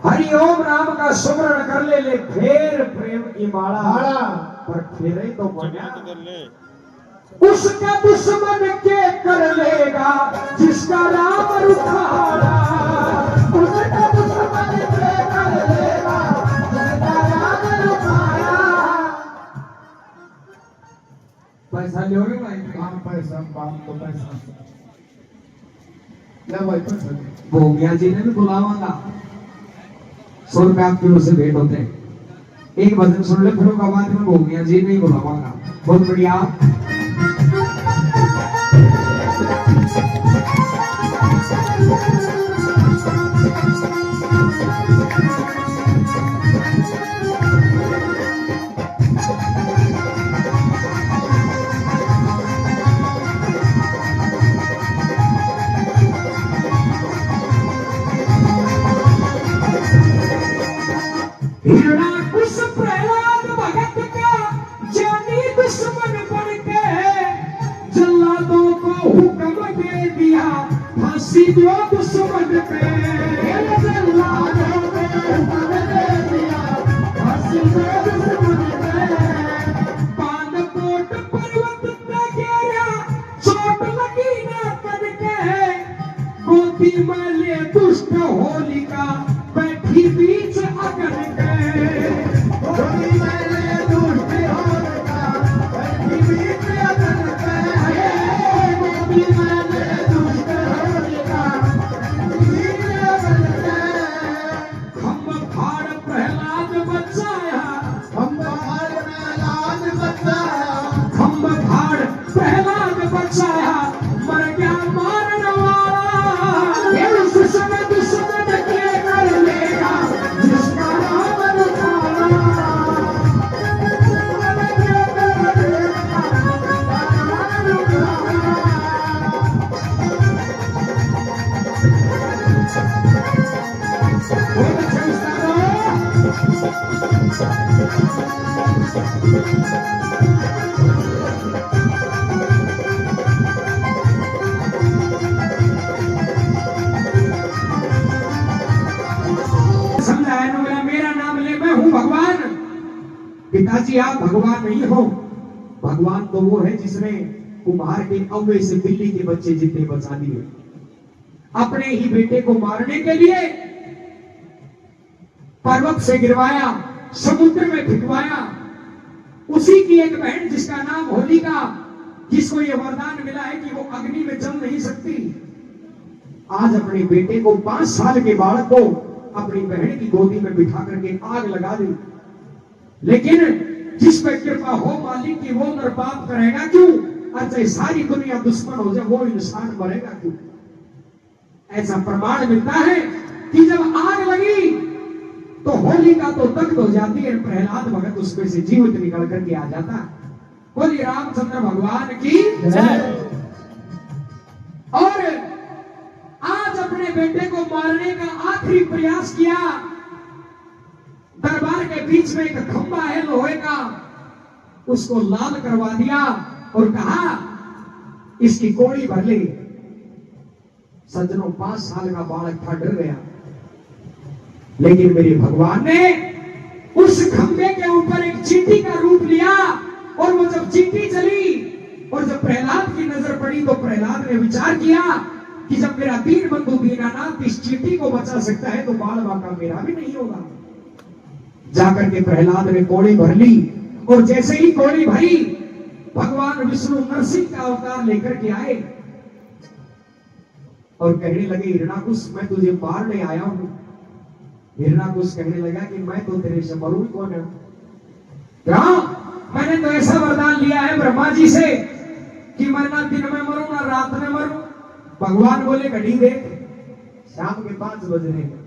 हरिओम नाम का सुमरण कर ले फेर प्रेम की माला पर फेरे तो बना उसका दुश्मन के कर लेगा जिसका राम रुखाड़ा। उसका दुश्मन के कर लेगा जिसका राम रुखाड़ा। पैसा लोगे भाई? हाँ पैसा, बाप तो पैसा ले भाई पैसा। भोगिया जी ने भी बुलावांगा, 100 रुपए आपकी ओर से भेंट होते हैं। एक भजन सुन ले फिर उसके बाद में भोगिया जी नहीं बुलावांगा। बहुत बढ़िया। हिरणाकुश प्रहलाद भगत का जानी दुश्मन बन के जल्लादों को हुक्म दे दिया फांसी दो दुश्मन पे। जल्लादों को हुक्म दे दिया फांसी दो दुश्मन पे। पानकोट पर्वत पे गिरा चोट लगी ना तन के गोदी में ले दुष्ट होलिका बैठी बीच अगन के। गोदी में ले दुष्ट होलिका बैठी बीच अगन के। गोदी में ले दुष्ट होलिका बैठी बीच अगन के। खम्भ फाड़ प्रहलाद बचाया, खम्भ फाड़ प्रहलाद बचाया, खम्भ फाड़ प्रहलाद बचाया मर गया मारन वाला। ये दुश्मन दुश्मन के कर लेगा जिसका राम रुखाड़ा। बहुत अच्छे उस्ताद हो। समझाया ना, बोला मेरा नाम ले, मैं हूं भगवान। पिताजी आप भगवान नहीं हो, भगवान तो वो है जिसने कुम्हार के अव्वे से बिल्ली के बच्चे जितने बचा दिए। अपने ही बेटे को मारने के लिए पर्वत से गिरवाया, समुद्र में फिकवाया। उसी की एक बहन जिसका नाम होलिका, जिसको ये वरदान मिला है कि वो अग्नि में जल नहीं सकती, आज अपने बेटे को 5 साल के बालक को अपनी बहन की गोदी में बिठा करके आग लगा दी। लेकिन जिस पर कृपा हो मालिक की वो नर पाप करेगा क्यों? अच्छा सारी दुनिया दुश्मन हो जाए वो इंसान मरेगा क्यों? ऐसा प्रमाण मिलता है कि जब आग लगी तो होलिका तो दग्ध हो जाती है, प्रहलाद भगत उसमें से जीवित निकल करके आ जाता। बोलिए रामचंद्र भगवान की जय। और आज अपने बेटे को मारने का आखिरी प्रयास किया। दरबार के बीच में एक खंबा है लोहे का, उसको लाल करवा दिया और कहा इसकी कोड़ी भर ले। सज्जनों 5 साल का बालक था, डर गया। लेकिन मेरे भगवान ने उस खंबे के ऊपर एक चींटी का रूप लिया और वो जब चींटी चली और जब प्रहलाद की नजर पड़ी तो प्रहलाद ने विचार किया कि जब मेरा दीन बंधु दीनानाथ इस चींटी को बचा सकता है तो बाल बाका मेरा भी नहीं होगा। जाकर के प्रहलाद ने कोड़ी भर ली और जैसे ही कोड़ी भरी भगवान विष्णु नरसिंह का अवतार लेकर के आए और कहने लगे हिरणाकुश मैं तुझे मारने आया हूं। हिरणाकुश कहने लगा कि मैं तो तेरे से मरूं कौन है? क्या? मैंने तो ऐसा वरदान लिया है ब्रह्मा जी से कि मैं ना दिन में मरूं ना रात में मरूं। भगवान बोले घड़ी देख, शाम के 5 बज रहे हैं,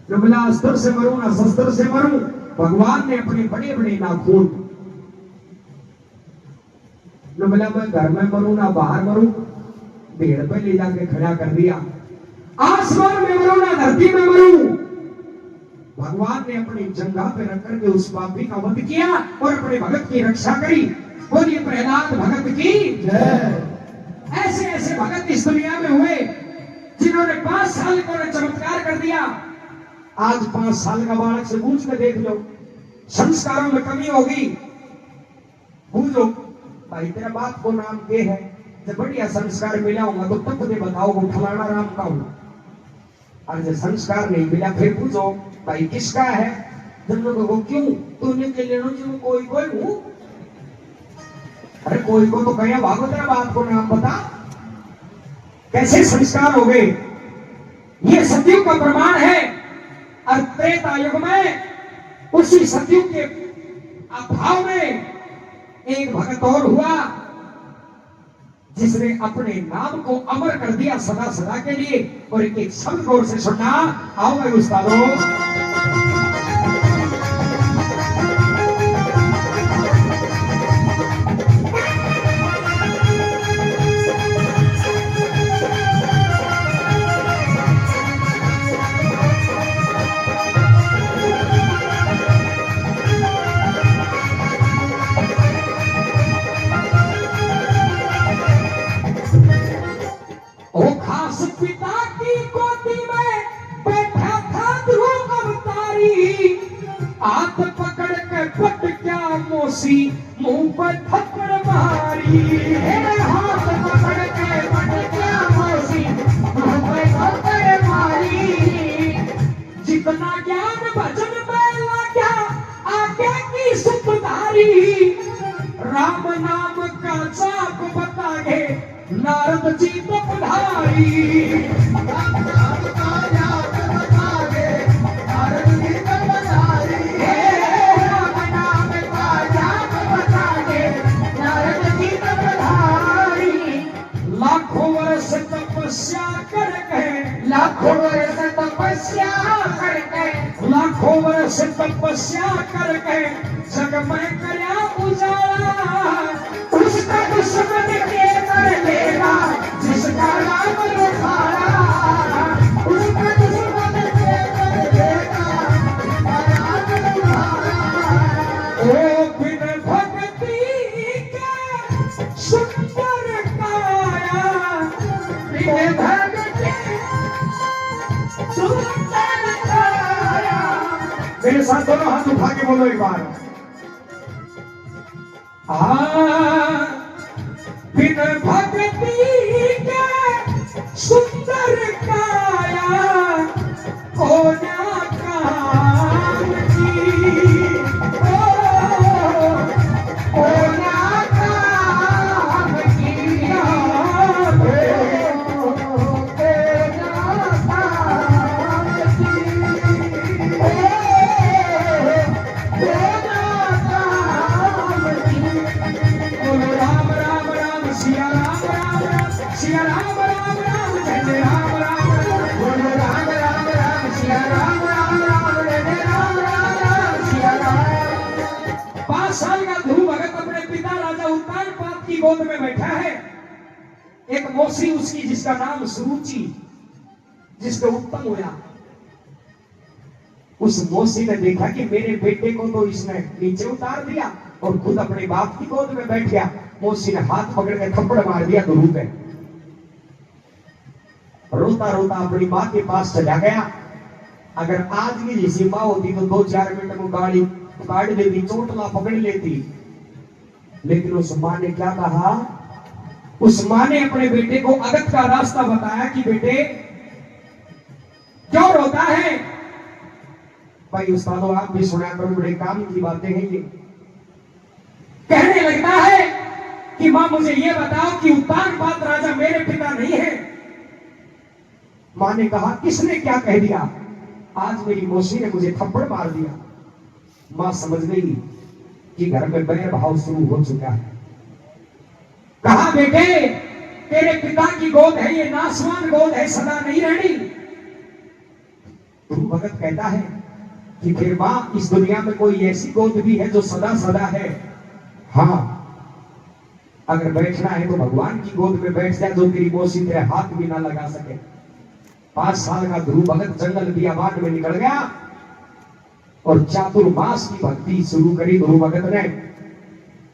न बोला अस्त्र से मरूं ना शस्त्र से मरूं। भगवान ने अपने बड़े बड़े नाखून, न बोला मैं घर में मरूं ना बाहर मरूं, भेड़ पे ले जाके खड़ा कर दिया। आसमान में मरूं ना धरती में मरूं। भगवान ने अपनी जंघा पे रख करके उस पापी का वध किया और अपने भगत की रक्षा करी। बोलिए प्रहलाद भगत की जय। ऐसे ऐसे भगत इस दुनिया में हुए जिन्होंने 5 साल को चमत्कार कर दिया। आज 5 साल का बालक से पूछ के देख लो, संस्कारों में कमी होगी। पूछो भाई तेरा बाप को नाम के है, जब बढ़िया संस्कार मिला होगा तो तब तुझे बताओ वो फलाना राम का हूं। और जब संस्कार नहीं मिला फिर पूछो भाई किसका है, जब लोगों को क्यों तूने के लेनो जो कोई कोई हूं। अरे कोई को तो कहे भागो तेरा बाप को नाम बता। कैसे संस्कार हो गए, ये सतयुग का प्रमाण है। और त्रेता युग में उसी सतयुग के अभाव में एक भगत और हुआ जिसने अपने नाम को अमर कर दिया सदा सदा के लिए। और एक एक शब्द गौर से सुनना। आओ भाई उस्तादों, ओ खास पिता की गोदी में बैठा था ध्रुव अवतारी। हाथ पकड़ के पट क्या मोसी मुंह पर थप्पड़ मारी। हाथ पकड़ के पट क्या मोसी मुंह पर थप्पड़ मारी। जितना ज्ञान भजन में लगा आगे की सुखधारी। राम नाम का जाप बता गए नारद जी तो पधारी। राम नाम का जाप बता गए नारद जी तो पधारी। राम नाम का जाप बता गए नारद जी तो पधारी। लाखों वर्ष तपस्या करके, लाखों वर्ष तपस्या करके, लाखों वर्ष तपस्या करके जग में करया उजाला। उसका दुश्मन के कर लेगा जिसका नाम रुखाड़ा। उसका दुश्मन के कर लेगा जिसका नाम रुखाड़ा। ओ बिन भक्ति के सुंदर काया, बिन भक्ति सुंदर काया। मेरे साथ दोनों हाथ उठा के बोलो एक बार। बिन भक्ति के सुंदर काया को ना काम की। को ना काम की। सिया राम राम राम जय जय राम राम राम। बोलो राम राम राम सिया राम राम राम जय जय राम राम राम सिया राम। 5 साल का ध्रुव भगत अपने पिता राजा उत्तानपाद की गोद में बैठा है। एक मौसी उसकी जिसका नाम सुरुचि, जिसको उत्तम हुआ। उस मौसी ने देखा कि मेरे बेटे को तो इसने नीचे उतार दिया और खुद अपने बाप की गोद में बैठ गया। मौसी ने हाथ पकड़ के थप्पड़ मार दिया ध्रुव पे। रोता रोता अपनी माँ के पास चला गया। अगर आज की जैसी माँ होती तो 2-4 मिनट में गाड़ी काट देती, चोटला पकड़ लेती। लेकिन उस माँ ने क्या कहा, उस माँ ने अपने बेटे को अगत का रास्ता बताया कि बेटे क्यों रोता है। भाई उस्तादों आप भी सुना करो, बड़े काम की बातें हैं ये। कहने लगता है कि मां मुझे ये बताओ कि उत्तानपाद राजा मेरे पिता नहीं है। मां ने कहा किसने क्या कह दिया, आज मेरी मौसी ने मुझे थप्पड़ मार दिया। मां समझ गई कि घर में बैर भाव शुरू हो चुका है। कहा बेटे तेरे पिता की गोद है, ये नासवान गोद है, सदा नहीं रहनी। ध्रुव भगत कहता है कि फिर मां इस दुनिया में कोई ऐसी गोद भी है जो सदा सदा है। हाँ अगर बैठना है तो भगवान की गोद में बैठ जाए जो तेरी मौसी तेरे हाथ भी ना लगा सके। 5 साल का ध्रुव भगत जंगल बियाबान में निकल गया और चातुर्मास की भक्ति शुरू करी। ध्रुव भगत ने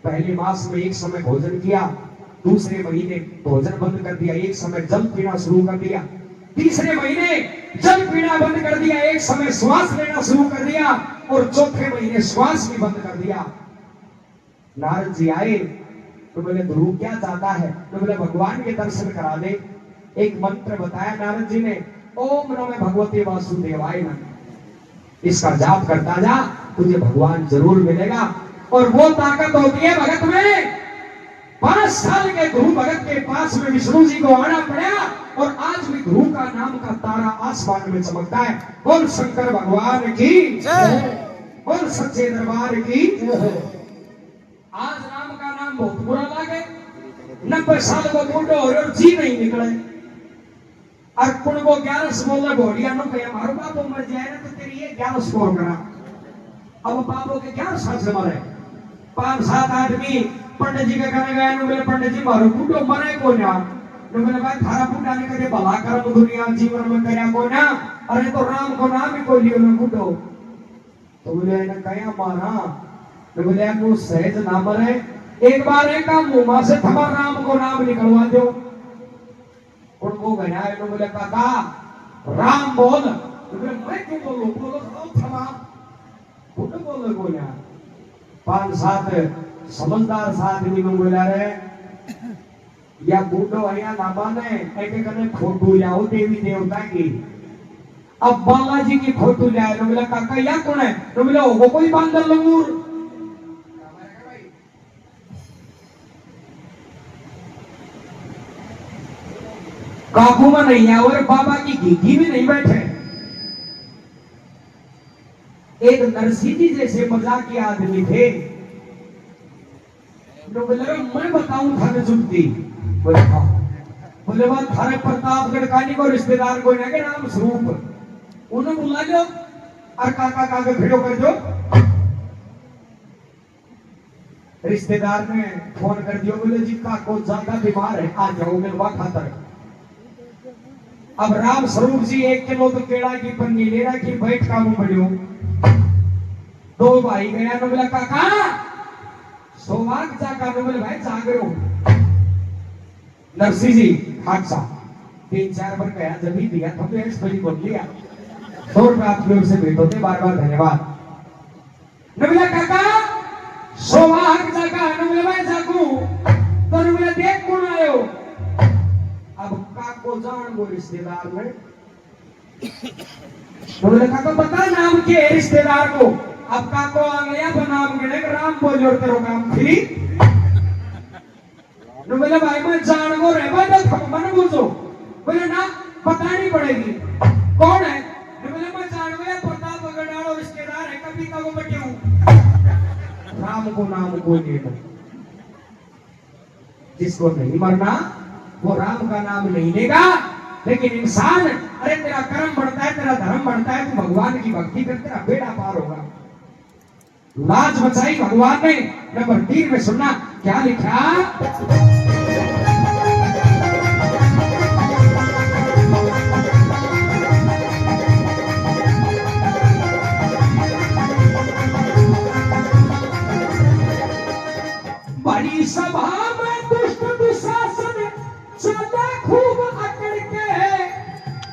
पहले मास में एक समय भोजन किया, दूसरे महीने भोजन बंद कर दिया, एक समय जल पीना शुरू कर दिया, तीसरे महीने जल पीना बंद कर दिया, एक समय श्वास लेना शुरू कर दिया और चौथे महीने श्वास भी बंद कर दिया। नारद जी आए तो बोले ध्रुव क्या चाहता है? तो बोले भगवान के दर्शन करा दे। एक मंत्र बताया नारद जी ने, ओम नमः भगवते वासुदेवाय नमः। इसका जाप करता जा, तुझे भगवान जरूर मिलेगा। और वो ताकत होती है भगत में। 5 साल के ध्रुव भगत के पास में विष्णु जी को आना पड़ा और आज भी ध्रुव का नाम का तारा आसमान में चमकता है। बोल शंकर भगवान की जय, बोल सच्चे दरबार की जय। आज राम का नाम बहुत बुरा लगे। 90 साल को बूढ़ो हो और जी नहीं निकले। और कुण को 11 बोल घोड़िया नो कहे मारो बापो मर जाए ना तो तेरी ये 11 स्कोर करा। अब बापो के 11 साल से मरे। 5-7 आदमी पंडित जी के कहने गए, बोले पंडित जी मारो बूढ़ो मरे को ना। तो बोले भाई थारा बूढ़ा ने कदे भला कर्म दुनिया जीवन में करया को ना। अरे तो राम को नाम ही कोई लियो ना बूढ़ो। तो बोले ना कया मारा। तो बोले तू सहज ना मरे, एक बार एक मुंह से थमा राम को नाम निकलवा दो। उनको गया तो बोले काका राम बोल। तो बोले मैं क्यों बोलूं? बोलो थमा बूढ़ो बोले को ना। 5-7 समझदार आदमी में बोला रे या बूढ़ो आया ना माने एक कने फोटो लाओ देवी देवता की। अब बालाजी की फोटो लाए तो बोला काका या कौन है? तो बोला वो कोई बांदर लंगूर। काबू में नहीं है और बाबा की घीघी में नहीं बैठे। एक नरसिंह जी जैसे मजाकिया आदमी थे। तो बोले मैं बताऊं थाने जुटती। बोले हाँ। बोले वह थारे प्रतापगढ़ कानी को रिश्तेदार को ना के नाम स्वरूप उन्हें बुला लो और काका काका खड़ो कर दो। रिश्तेदार ने फोन कर दियो, बोले जी काको ज्यादा बीमार है, आ जाओ मिलवा खातर। अब राम स्वरूप जी 1 किलो तो केड़ा की पन्नी ले रखी, बैठ का मुंह बढ़ियो। 2 भाई गया तो बोला काका सौभाग जाका। तो बोले भाई जागरो। नरसिंह जी हादसा 3-4 बार कहा जब भी दिया तो ऐसे बड़ी बोल लिया। 100 रुपये आपकी ओर से भेंट होते, बार-बार धन्यवाद। बोला काका सौभाग जाका। बोले भाई जागू। तो बोले देख कौन आयो। अब काको जान वो रिश्तेदार में। तो बोले काका बता नाम के रिश्तेदार को। अब काको आ गया तो नाम गिने राम बोल जोड़ते रहो काम फ्री। तो बोले भाई मैं जान को रह भाई मन पूछो। बोले ना बतानी पड़ेगी। कौन है? तो बोले मैं जान गया प्रतापगढ़ वालों रिश्तेदार है, कभी का वो बटे हूं। राम को नाम कोई नहीं ले। जिसको नहीं मरना वो राम का नाम नहीं लेगा। लेकिन इंसान अरे तेरा कर्म बढ़ता है, तेरा धर्म बढ़ता है, तू भगवान की भक्ति कर, तेरा बेड़ा पार होगा। लाज बचाई भगवान ने। नंबर 3 में सुनना क्या लिखा। बड़ी सभा में दुष्ट दुशासन चला खूब अकड़ के,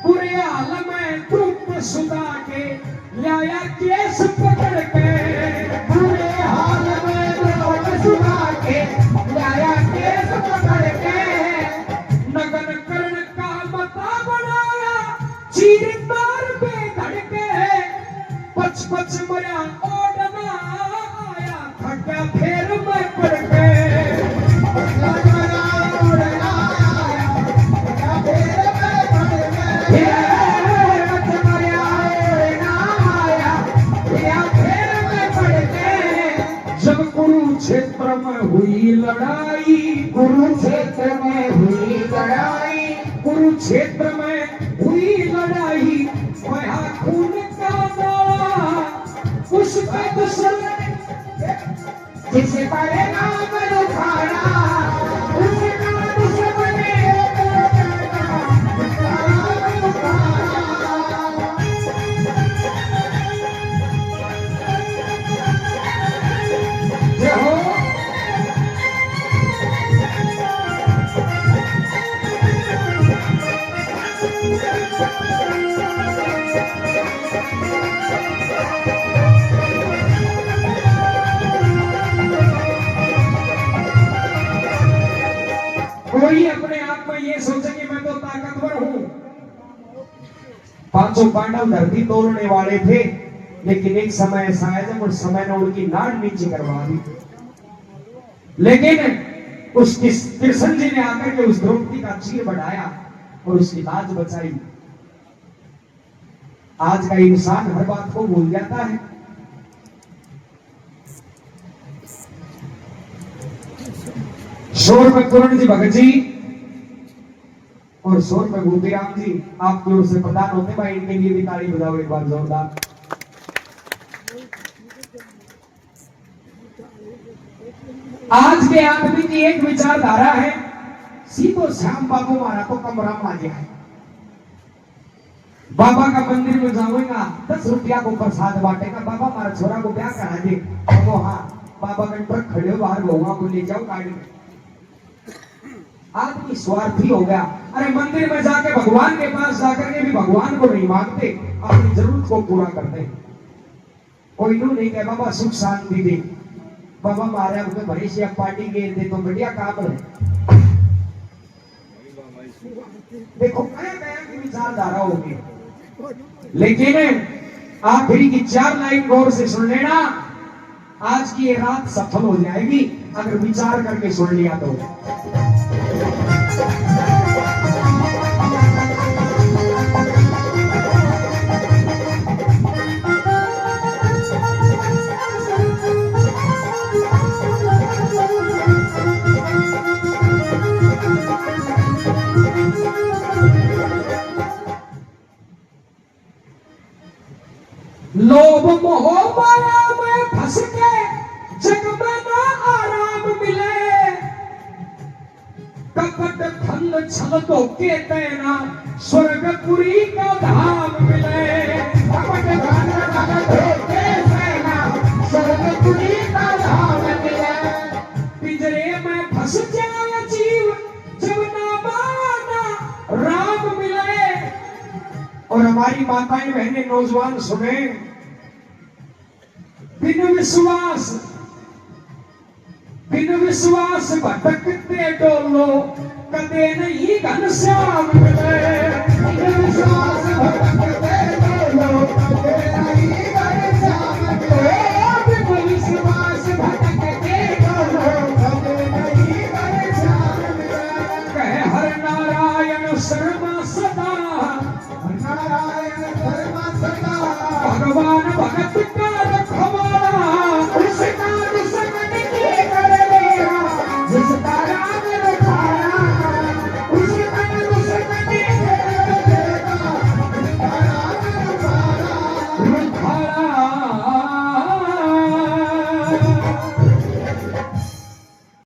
बुरे हाल में द्रुपद सुधा के लाया केस पकड़ के। बुरे हाल में द्रुपद सुधा के लाया केस पकड़ के। नगन कर्ण का मता बनाया, चीर तार पे धड़के। 5-5 मरा ओढ़ना आया, थका फेर में पड़ के। कुरुक्षेत्र में हुई लड़ाई, कुरुक्षेत्र में हुई लड़ाई, कुरुक्षेत्र में हुई लड़ाई। वहाँ खून का नाला उसका दुश्मन जिसे पड़े नाम उखाड़ा, उसका दुश्मन हो। पांचों पांडव धरती तोड़ने वाले थे, लेकिन एक समय ऐसा आया जब उस समय ने उनकी नाड़ नीचे करवा दी। लेकिन उस कृष्ण जी ने आकर के उस द्रौपदी का चीर बढ़ाया और उसकी लाज बचाई। आज का इंसान हर बात को भूल जाता है। शोर में पूर्ण जी भगत जी और शोर में गोपीराम जी आपकी ओर से प्रदान होते भाई, इनके लिए भी ताली बजाओ एक बार जोरदार। आज के आदमी की एक विचारधारा है, सीधो श्याम बाबू मारा तो कमरा में आ गया है। बाबा का मंदिर में जाऊंगा 10 रुपया को प्रसाद बांटेगा, बाबा हमारा छोरा को ब्याह करा दे। वो हाँ बाबा का ट्रक खड़े हो बाहर बहुआ को ले जाओ गाड़ी में। आदमी स्वार्थी हो गया। अरे मंदिर में जाके भगवान के पास जाकर के भी भगवान को नहीं मांगते, अपनी जरूरत को पूरा करते। कोई नो नहीं कहे बाबा सुख शांति दे, बाबा मारे आपके भरी से पार्टी गेर दे तो बढ़िया काम है। देखो कया कया की विचारधारा होगी। लेकिन आखिरी की 4 लाइन गौर से सुन लेना, आज की ये रात सफल हो जाएगी अगर विचार करके सुन लिया तो। लोभ मोह माया में फंस के जग में ना आराम मिले, कपट खंड छल धोखे तेना स्वर्गपुरी का धाम मिले। कपट खंड छल धोखे तेना स्वर्गपुरी का धाम मिले। पिंजरे में फंस जाए जीव जब ना माया ना राम मिले। और हमारी माताएं बहनें नौजवान सुने, बिन विश्वास भटकते डोलो कदे नहीं घनश्याम मिले। बिन विश्वास भटकते डोलो कदे नहीं घनश्याम मिले। बिन विश्वास भटकते डोलो कदे नहीं घनश्याम मिले। कहे हर नारायण शर्मा सदा, हर नारायण शर्मा सदा, भगवान भगत